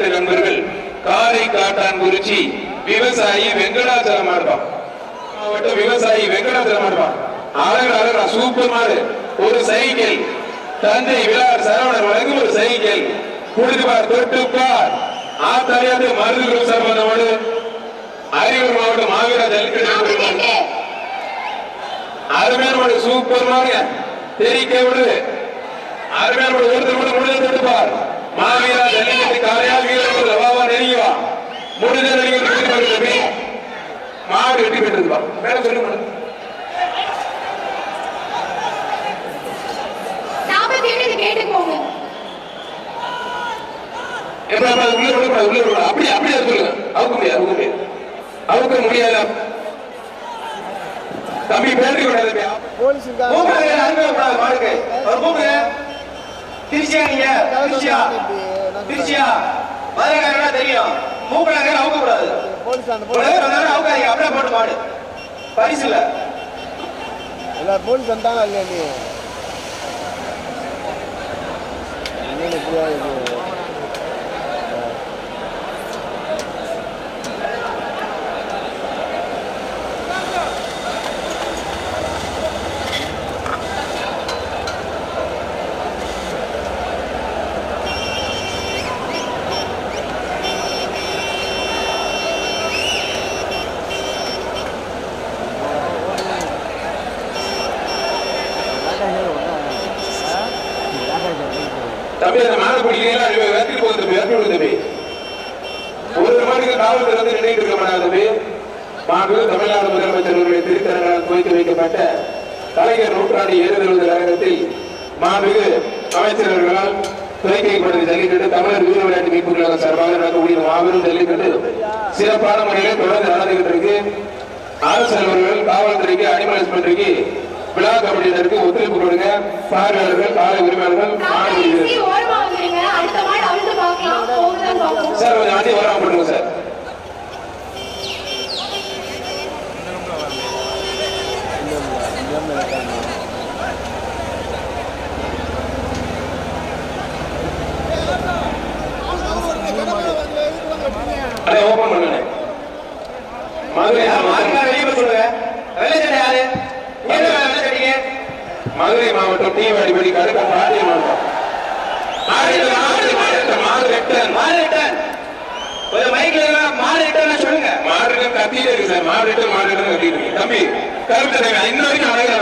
ஜல்லிக்கட்டு நண்பர்கள் காரை காட்டான்குறிச்சி விவசாயி வெங்கடாச்சலம் மாடுபான் மாவட்டம் விவசாயி வெங்கடாச்சலம் மாடுபான் அழகா சூப்பர் மாடு ஒரு சைக்கிள் தந்தை விழார் சரவணர் வழங்கும் ஒரு சைக்கிள் குடிதுபார் தொட்டுப்பார் ஆத்தாரியாத மருது சம்பந்தமோடு அரியலூர் மாவட்டம் மாவீரா ஜல்லிக்கட்டு அருமையான மாடு சூப்பர் மாடு தெரிக்க விடு அருமையான மாடு ஒருத்தர் மட்டும் முடிஞ்ச தொட்டுப்பார் மாவீரா ஜல்லிக்கட்டு காலையால் வீரர்கள் லவாவா நெருங்கிவா முடிஞ்ச நெருங்கி மாடு வெட்டி பெற்றிருப்பா மேல சொல்லுங்க அப்படியே சொல்லுங்க அவுக்க முடியாது தம்பி பேருக்கு திருச்சியா மதுரைக்காரனா தெரியும் மூக்கலாங்க அவுக்க கூடாது அப்படியே போட்டு மாடு பரிசு இல்ல போலீஸ் வந்தாங்க இல்லையா நீ தம்பி அந்த மாடு பிடிக்கிறீங்களா தம்பி ஒரு மாட்டுக்கு காவல்துறை வந்து நினைட்டு இருக்க மாட்டாங்க தம்பி மாண்பு தமிழ்நாடு முதலமைச்சர்களுடைய திருத்தரங்களால் துவக்கி வைக்கப்பட்ட கலைஞர் நூற்றாண்டு ஏறுதழுவது கழகத்தில் மாண்புக்கு அமைச்சர்களால் துவக்கி வைக்கப்பட்ட ஜல்லிக்கட்டு தமிழர் வீர விளையாட்டு மீட்பு கழகம் சார்பாக நடக்கக்கூடிய மாபெரும் ஜல்லிக்கட்டு சிறப்பான முறையில் தொடர்ந்து நடந்துகிட்டு இருக்கு. அரசு அலுவலர்கள் காவல்துறைக்கு அனிமல் ஹஸ்பண்டரிக்கு விழா கமிட்டியினருக்கு ஒத்துழைப்பு கொடுங்க. பார்வையாளர்கள் காலை உரிமையாளர்கள் சார் கொஞ்சம் வண்டி வராம போடுங்க சார். ஓபன் பண்ணுங்க மதுரை வெளியே சொல்லுங்க. மதுரை மாவட்டம் தீவாடிப்படி கடுக்க பாண்டிய மாவட்டம் சொல்லுங்க. மாடு கத்திட்டே இருக்கு சார். மாடு கத்திட்டு இருக்கு தம்பி. கருத்து இன்ன வரைக்கும் அழகா